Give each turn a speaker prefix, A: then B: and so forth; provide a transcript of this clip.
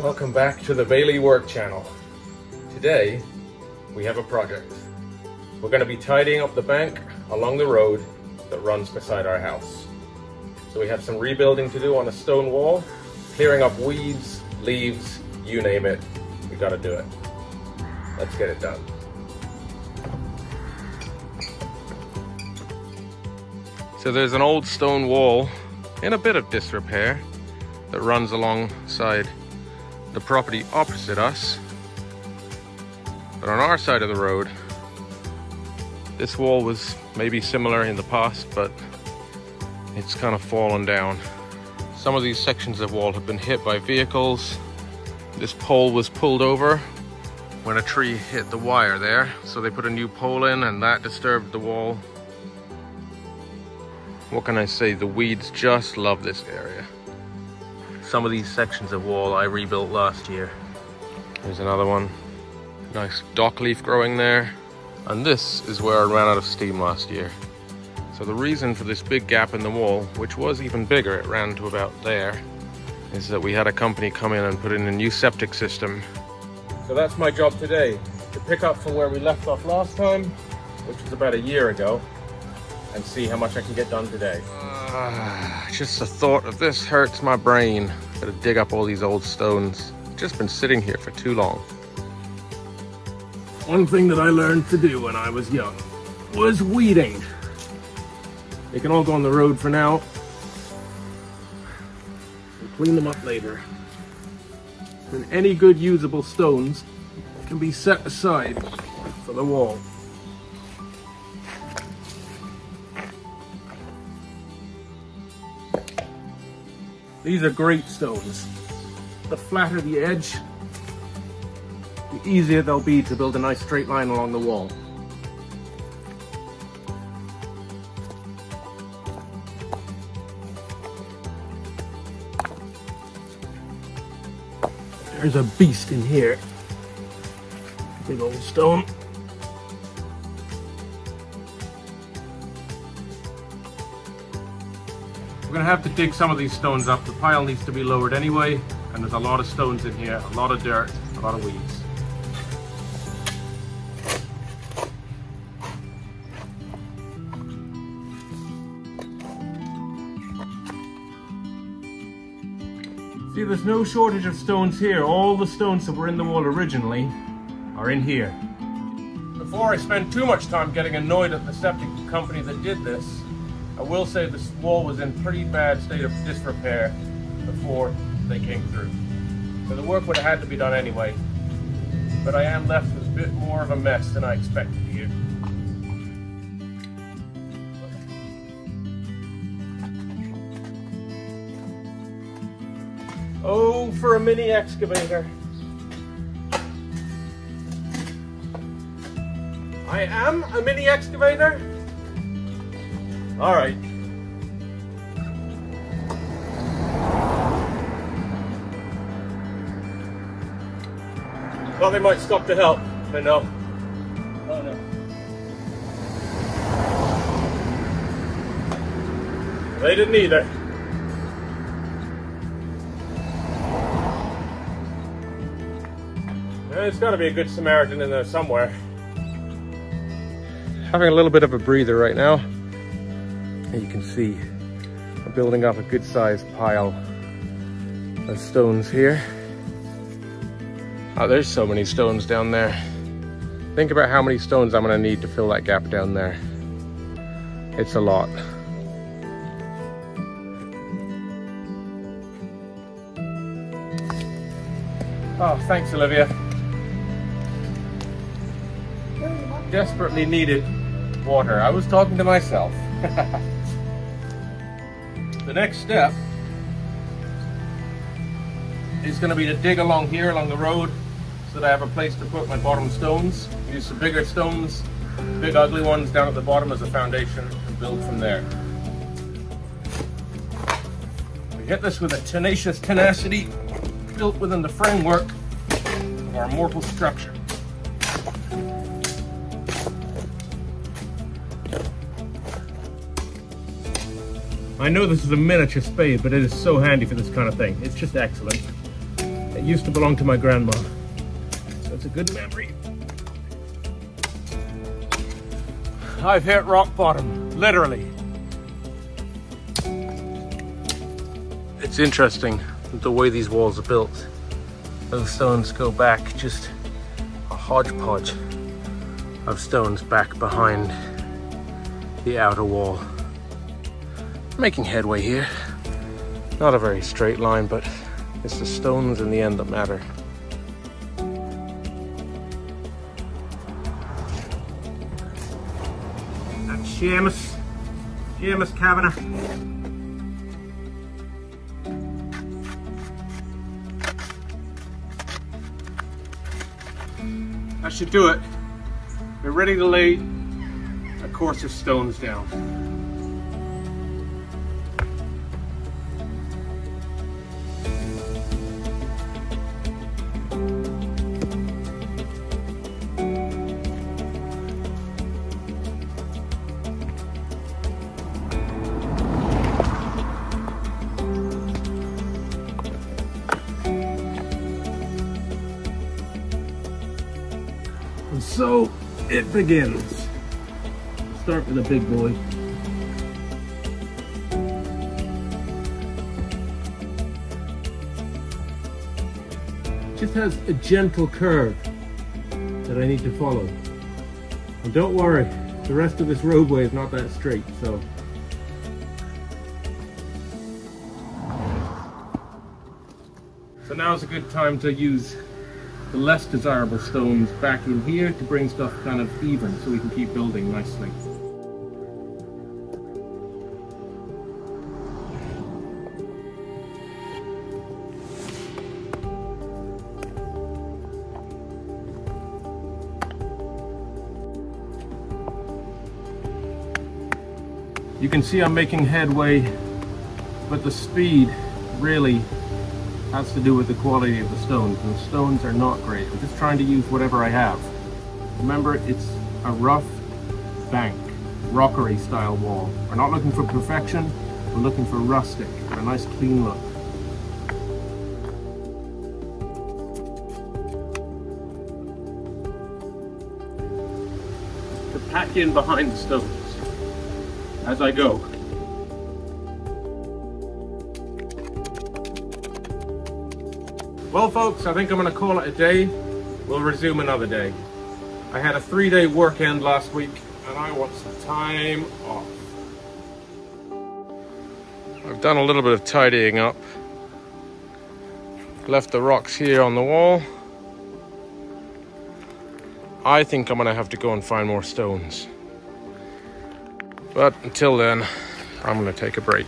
A: Welcome back to the Bailey Work Channel. Today, we have a project. We're going to be tidying up the bank along the road that runs beside our house. So we have some rebuilding to do on a stone wall, clearing up weeds, leaves, you name it. We got to do it. Let's get it done. So there's an old stone wall in a bit of disrepair that runs alongside the property opposite us. But on our side of the road, this wall was maybe similar in the past, but it's kind of fallen down. Some of these sections of wall have been hit by vehicles. This pole was pulled over when a tree hit the wire there, so they put a new pole in and that disturbed the wall. What can I say? The weeds just love this area. Some of these sections of wall I rebuilt last year. There's another one. Nice dock leaf growing there. And this is where I ran out of steam last year. So the reason for this big gap in the wall, which was even bigger, it ran to about there, is that we had a company come in and put in a new septic system. So that's my job today, to pick up from where we left off last time, which was about a year ago, and see how much I can get done today. Just the thought of this hurts my brain. Gotta dig up all these old stones. Just been sitting here for too long. One thing that I learned to do when I was young was weeding. They can all go on the road for now. We'll clean them up later. And any good usable stones can be set aside for the wall. These are great stones. The flatter the edge, the easier they'll be to build a nice straight line along the wall. There's a beast in here. Big old stone. We're gonna have to dig some of these stones up. The pile needs to be lowered anyway, and there's a lot of stones in here, a lot of dirt, a lot of weeds. See, there's no shortage of stones here. All the stones that were in the wall originally are in here. Before I spend too much time getting annoyed at the septic company that did this, I will say this wall was in pretty bad state of disrepair before they came through. So the work would have had to be done anyway, but I am left with a bit more of a mess than I expected here. Oh, for a mini excavator. I am a mini excavator? All right. Well, they might stop to help, but no. Oh no. They didn't either. There's got to be a good Samaritan in there somewhere. Having a little bit of a breather right now. And you can see I'm building up a good sized pile of stones here. Oh, there's so many stones down there. Think about how many stones I'm gonna need to fill that gap down there. It's a lot. Oh, thanks, Olivia. Desperately needed water. I was talking to myself. The next step is going to be to dig along here, along the road, so that I have a place to put my bottom stones. Use some bigger stones, big ugly ones down at the bottom as a foundation, and build from there. We hit this with a tenacious tenacity built within the framework of our mortal structure. I know this is a miniature spade, but it is so handy for this kind of thing. It's just excellent. It used to belong to my grandma, so it's a good memory. I've hit rock bottom, literally. It's interesting the way these walls are built. Those stones go back, just a hodgepodge of stones back behind the outer wall. Making headway here. Not a very straight line, but it's the stones in the end that matter. That's Seamus Kavanagh. That should do it. We're ready to lay a course of stones down. And so it begins. Start with a big boy. Just has a gentle curve that I need to follow. And don't worry, the rest of this roadway is not that straight, so. So now's a good time to use the less desirable stones back in here to bring stuff kind of even so we can keep building nicely. You can see I'm making headway, but the speed really has to do with the quality of the stones, and the stones are not great. I'm just trying to use whatever I have. Remember, it's a rough bank, rockery style wall. We're not looking for perfection, we're looking for rustic, for a nice clean look. To pack in behind the stones as I go. Well folks, I think I'm going to call it a day. We'll resume another day. I had a 3-day work end last week and I want some time off. I've done a little bit of tidying up. Left the rocks here on the wall. I think I'm going to have to go and find more stones. But until then, I'm going to take a break.